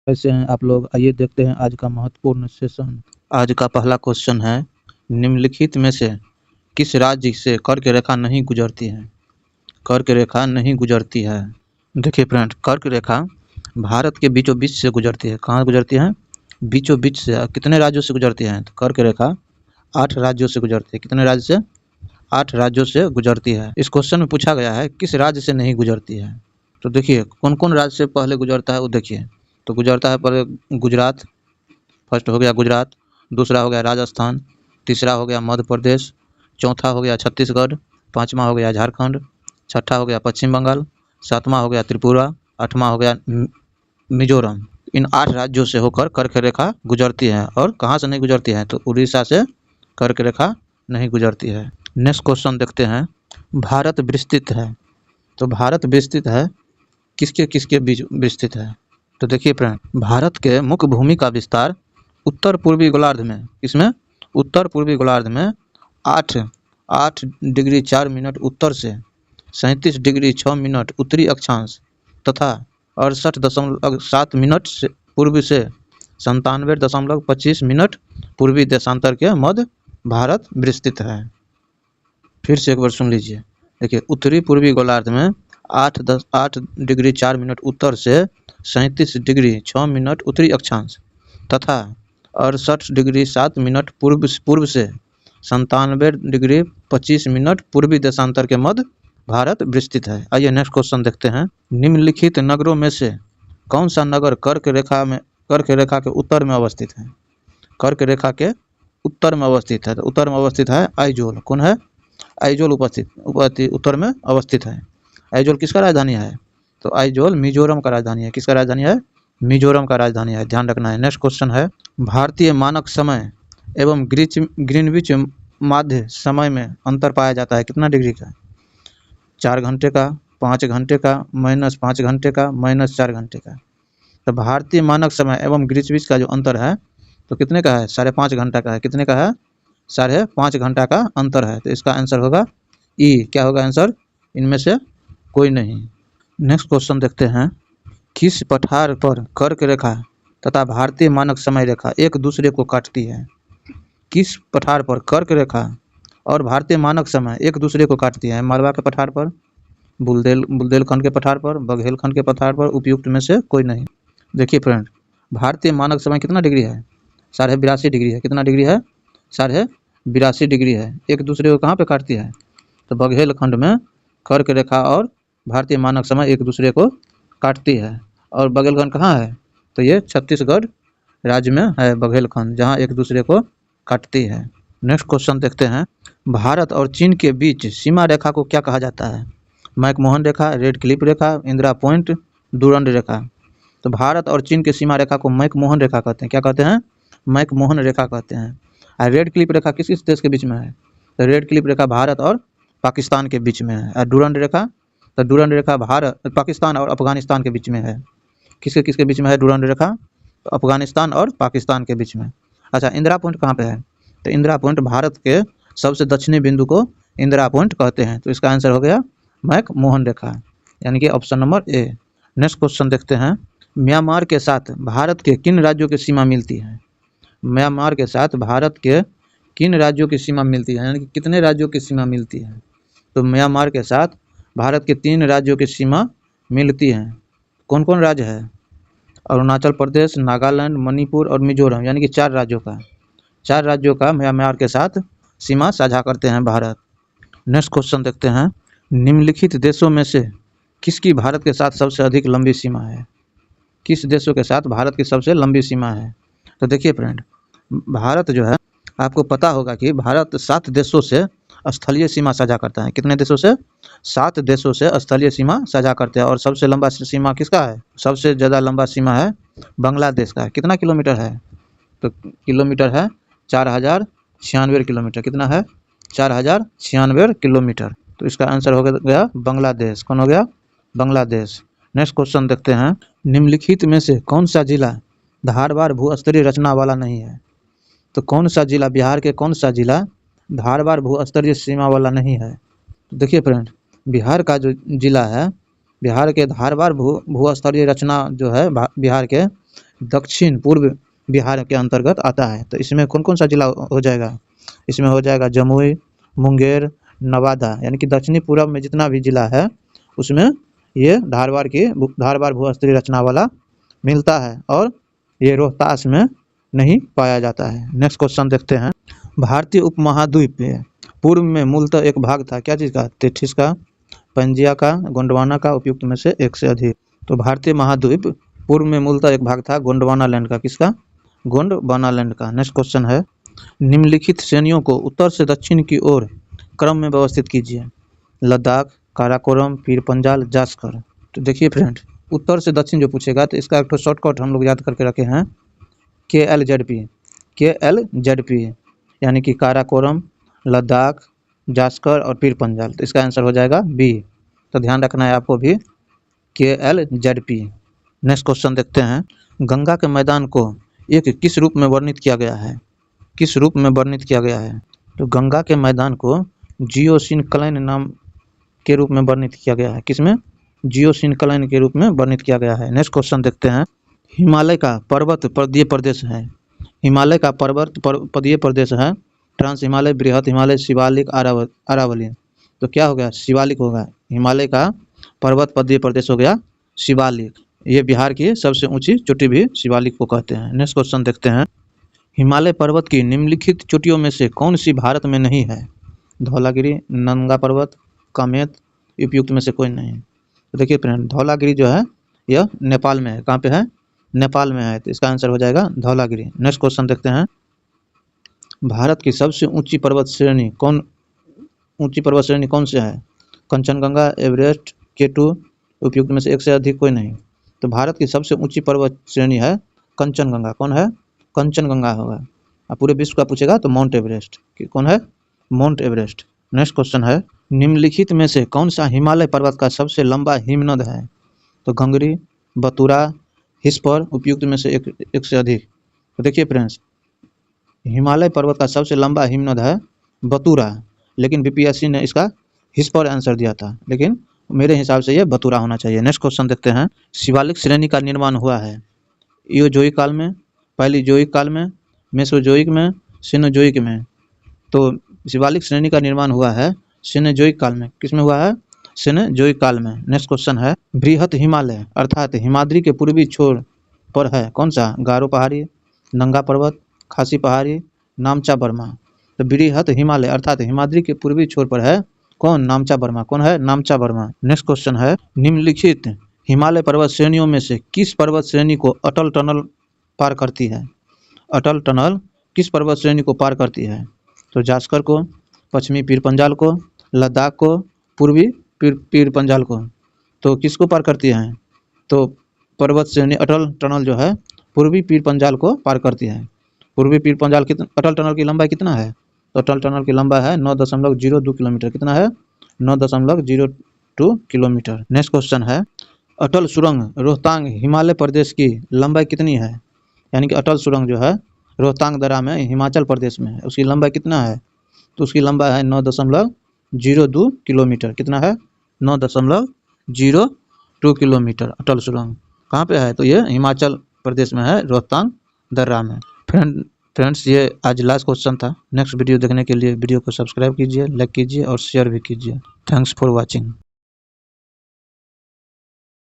कैसे हैं आप लोग? आइए देखते हैं आज का महत्वपूर्ण सेशन। आज का पहला क्वेश्चन है, निम्नलिखित में से किस राज्य से कर्क रेखा नहीं गुजरती है? कर्क रेखा नहीं गुजरती है। देखिए फ्रेंड, कर्क रेखा भारत के बीचों बीच से गुजरती है। कहाँ गुजरती है? बीचों बीच से। कितने राज्यों से गुजरती है? तो कर्क रेखा 8 राज्यों से गुजरती है। कितने राज्य से? 8 राज्यों से गुजरती है। इस क्वेश्चन में पूछा गया है किस राज्य से नहीं गुजरती है। तो देखिए कौन कौन राज्य से पहले गुजरता है वो देखिए। तो गुजरता है पहले गुजरात, फर्स्ट हो गया गुजरात, दूसरा हो गया राजस्थान, तीसरा हो गया मध्य प्रदेश, चौथा हो गया छत्तीसगढ़, पाँचवा हो गया झारखंड, छठा हो गया पश्चिम बंगाल, सातवां हो गया त्रिपुरा, आठवां हो गया मिजोरम। इन 8 राज्यों से होकर कर्क रेखा गुजरती है। और कहाँ से नहीं गुजरती है? तो उड़ीसा से कर्क रेखा नहीं गुजरती है। नेक्स्ट क्वेश्चन देखते हैं, भारत विस्तृत है। तो भारत विस्तृत है किसके किसके बीच विस्तृत है? तो देखिए फ्रेंड, भारत के मुख्य भूमि का विस्तार उत्तर पूर्वी गोलार्ध में, इसमें उत्तर पूर्वी गोलार्ध में 8 डिग्री 4 मिनट उत्तर से 37 डिग्री 6 मिनट उत्तरी अक्षांश तथा 68.7 मिनट से पूर्व से 97.25 मिनट पूर्वी देशांतर के मध्य भारत विस्तृत है। फिर से एक बार सुन लीजिए। देखिए, उत्तरी पूर्वी गोलार्ध में 8 डिग्री 4 मिनट उत्तर से 37 डिग्री 6 मिनट उत्तरी अक्षांश तथा 68 डिग्री 7 मिनट पूर्व से 97 डिग्री 25 मिनट पूर्वी देशांतर के मध्य भारत विस्तृत है। आइए नेक्स्ट क्वेश्चन देखते हैं, निम्नलिखित नगरों में से कौन सा नगर कर्क रेखा के उत्तर में अवस्थित है? कर्क रेखा के उत्तर में अवस्थित है। तो उत्तर में अवस्थित है आइजोल। कौन है? आइजोल उत्तर में अवस्थित है। आइजोल किसका राजधानी है? तो आइजोल मिजोरम का राजधानी है। किसका राजधानी है? मिजोरम का राजधानी है, ध्यान रखना है। नेक्स्ट क्वेश्चन है, भारतीय मानक समय एवं ग्रीनविच माध्य समय में अंतर पाया जाता है कितना डिग्री का? 4 घंटे का, 5 घंटे का, -5 घंटे का, -4 घंटे का। तो भारतीय मानक समय एवं ग्रीनविच का जो अंतर है तो कितने का है? 5.5 घंटा का है। कितने का है? 5.5 घंटा का अंतर है। तो इसका आंसर होगा ई। क्या होगा आंसर? इनमें से कोई नहीं। नेक्स्ट क्वेश्चन देखते हैं, किस पठार पर कर्क रेखा तथा भारतीय मानक समय रेखा एक दूसरे को काटती है? किस पठार पर कर्क रेखा और भारतीय मानक समय एक दूसरे को काटती है? मालवा के पठार पर, बुंदेलखंड के पठार पर, बघेलखंड के पठार पर, उपयुक्त में से कोई नहीं। देखिए फ्रेंड, भारतीय मानक समय कितना डिग्री है? 82.5 डिग्री है। कितना डिग्री है? 82.5 डिग्री है। एक दूसरे को कहाँ पे काटती है? तो बघेलखंड में कर्क रेखा और भारतीय मानक समय एक दूसरे को काटती है। और बघेलखंड कहाँ है? तो ये छत्तीसगढ़ राज्य में है बघेलखंड, जहाँ एक दूसरे को काटती है। नेक्स्ट क्वेश्चन देखते हैं, भारत और चीन के बीच सीमा रेखा को क्या कहा जाता है? मैकमोहन रेखा, रेड क्लिफ रेखा, इंदिरा पॉइंट, डूरंड रेखा। तो भारत और चीन की सीमा रेखा को मैकमोहन रेखा कहते हैं। क्या कहते हैं? मैकमोहन रेखा कहते हैं। और रेड क्लिफ रेखा किस किस देश के बीच में है? तो रेड क्लिफ रेखा भारत और पाकिस्तान के बीच में है। और डूरंड रेखा, तो डूरंड रेखा भारत, पाकिस्तान और अफगानिस्तान के बीच में है। किसके किसके बीच में है डूरंड रेखा? तो अफगानिस्तान और पाकिस्तान के बीच में। अच्छा, इंदिरा पॉइंट कहाँ पे है? तो इंदिरा पॉइंट भारत के सबसे दक्षिणी बिंदु को इंदिरा पॉइंट कहते हैं। तो इसका आंसर हो गया मैकमोहन रेखा, यानी कि option number A. Next question देखते हैं, म्यांमार के साथ भारत के किन राज्यों की सीमा मिलती है? म्यांमार के साथ भारत के किन राज्यों की सीमा मिलती है, यानी कि कितने राज्यों की सीमा मिलती है? तो म्यांमार के साथ भारत के 3 राज्यों की सीमा मिलती है। कौन कौन राज्य है? अरुणाचल प्रदेश, नागालैंड, मणिपुर और मिजोरम, यानी कि 4 राज्यों का म्यांमार के साथ सीमा साझा करते हैं भारत। नेक्स्ट क्वेश्चन देखते हैं, निम्नलिखित देशों में से किसकी भारत के साथ सबसे अधिक लंबी सीमा है? किस देशों के साथ भारत की सबसे लंबी सीमा है? तो देखिए फ्रेंड, भारत जो है, आपको पता होगा कि भारत 7 देशों से स्थलीय सीमा साझा करता है। कितने देशों से? 7 देशों से स्थलीय सीमा साझा करते हैं। और सबसे लंबा सीमा किसका है? सबसे ज़्यादा लंबा सीमा है बांग्लादेश का। कितना किलोमीटर है? तो किलोमीटर है 4096 किलोमीटर। कितना है? 4096 किलोमीटर। तो इसका आंसर हो गया बांग्लादेश। कौन हो गया? बांग्लादेश। नेक्स्ट क्वेश्चन देखते हैं, निम्नलिखित में से कौन सा जिला धारवाड़ भूस्तरीय रचना वाला नहीं है? तो कौन सा जिला, बिहार के कौन सा जिला धारवाड़ भूस्तरीय सीमा वाला नहीं है? तो देखिए फ्रेंड, बिहार का जो जिला है, बिहार के धारवाड़ भूस्तरीय रचना जो है बिहार के, दक्षिण पूर्व बिहार के अंतर्गत आता है। तो इसमें कौन कौन सा जिला हो जाएगा? इसमें हो जाएगा जमुई, मुंगेर, नवादा, यानी कि दक्षिणी पूर्व में जितना भी जिला है उसमें ये धारवाड़ भूस्तरीय रचना वाला मिलता है, और ये रोहतास में नहीं पाया जाता है। नेक्स्ट क्वेश्चन देखते हैं। भारतीय उपमहाद्वीप पूर्व में मूलतः एक भाग था, क्या चीज़ का? तेथिस का, पंजिया का, गोंडवाना का, उपयुक्त में से एक से अधिक। तो भारतीय महाद्वीप पूर्व में मूलतः एक भाग था गोंडवाना लैंड का। किसका? गोंडवाना लैंड का। नेक्स्ट क्वेश्चन है, निम्नलिखित श्रेणियों को उत्तर से दक्षिण की ओर क्रम में व्यवस्थित कीजिए। लद्दाख, काराकोरम, पीर पंजाल, जास्कर। तो देखिए फ्रेंड, उत्तर से दक्षिण जो पूछेगा तो इसका एक तो शॉर्टकट हम लोग याद करके रखे हैं, KLZP, यानी कि काराकोरम, लद्दाख, जास्कर और पीर पंजाल। तो इसका आंसर हो जाएगा बी। तो ध्यान रखना है आपको भी, KLZP। नेक्स्ट क्वेश्चन देखते हैं। गंगा के मैदान को एक किस रूप में वर्णित किया गया है? किस रूप में वर्णित किया गया है? तो गंगा के मैदान को जियोसिनक्लाइन नाम के रूप में वर्णित किया गया है। किसमें? जियोसिनक्लाइन के रूप में वर्णित किया गया है। नेक्स्ट क्वेश्चन देखते हैं। हिमालय का पर्वत पदीय प्रदेश है। हिमालय का पर्वत पदीय प्रदेश है ट्रांस हिमालय, बृहत हिमालय, शिवालिक, अरावली। तो क्या हो गया? शिवालिक होगा। हिमालय का पर्वत पदीय प्रदेश हो गया शिवालिक। ये बिहार की सबसे ऊंची चोटी भी शिवालिक को कहते हैं। नेक्स्ट क्वेश्चन देखते हैं। हिमालय पर्वत की निम्नलिखित चोटियों में से कौन सी भारत में नहीं है? धौलागिरी, नंगा पर्वत, कामेत, उपयुक्त में से कोई नहीं। तो देखिए फ्रेंड, धौलागिरी जो है यह नेपाल में है। कहाँ पे है? नेपाल में है। तो इसका आंसर हो जाएगा धौलागिरी। नेक्स्ट क्वेश्चन देखते हैं। भारत की सबसे ऊंची पर्वत श्रेणी कौन से है? कंचनजंगा, एवरेस्ट, K2, उपयुक्त में से एक से अधिक कोई नहीं। तो भारत की सबसे ऊंची पर्वत श्रेणी है कंचनजंगा। कौन है? कंचनजंगा होगा। अब पूरे विश्व का पूछेगा तो माउंट एवरेस्ट। कौन है? Mount Everest. नेक्स्ट क्वेश्चन है, निम्नलिखित में से कौन सा हिमालय पर्वत का सबसे लंबा हिमनद है? तो गंगरी, बतुरा, हिस्पर, उपयुक्त में से एक से अधिक। तो देखिए फ्रेंड्स, हिमालय पर्वत का सबसे लंबा हिमनद है बतुरा, लेकिन BPSC ने इसका हिस्पर आंसर दिया था, लेकिन मेरे हिसाब से ये बतुरा होना चाहिए। नेक्स्ट क्वेश्चन देखते हैं। शिवालिक श्रेणी का निर्माण हुआ है इओजोइक काल में, पैलीजोइक काल में, मेसोजोइक में, सिनोजोइक में। तो शिवालिक श्रेणी का निर्माण हुआ है सिनोजोइक काल में। किसमें हुआ है? सिनोजोइक काल में। नेक्स्ट क्वेश्चन है, बृहत हिमालय अर्थात हिमाद्री के पूर्वी छोर पर है कौन सा? गारो पहाड़ी, नंगा पर्वत, खासी पहाड़ी, नामचा बर्मा। तो बृहत हिमालय अर्थात हिमाद्री के पूर्वी छोर पर है कौन? नामचा बर्मा। कौन है? नामचा बर्मा। नेक्स्ट क्वेश्चन है, निम्नलिखित हिमालय पर्वत श्रेणियों में से किस पर्वत श्रेणी को अटल टनल पार करती है? अटल टनल किस पर्वत श्रेणी को पार करती है? तो जास्कर को, पश्चिमी पीर पंजाल को, लद्दाख को, पूर्वी पीर पंजाल को। तो किसको पार करती है? तो पर्वत श्रेणी अटल टनल जो है पूर्वी पीर पंजाल को पार करती है। पूर्वी पीर पंजाल अटल टनल की लंबाई कितना है? तो अटल टनल की लंबाई है 9.02 किलोमीटर। कितना है? 9.02 किलोमीटर। नेक्स्ट क्वेश्चन है, अटल सुरंग रोहतांग हिमालय प्रदेश की लंबाई कितनी है? यानी कि अटल सुरंग जो है रोहतांग दर्रा में हिमाचल प्रदेश में है, उसकी लंबाई कितना है? तो उसकी लंबाई है 9.02 किलोमीटर। कितना है? 9.02 किलोमीटर अटल सुरंग। कहाँ पे है? तो ये हिमाचल प्रदेश में है, रोहतांग दर्रा में। फ्रेंड्स, ये आज लास्ट क्वेश्चन था। नेक्स्ट वीडियो देखने के लिए वीडियो को सब्सक्राइब कीजिए, लाइक कीजिए और शेयर भी कीजिए। Thanks for watching.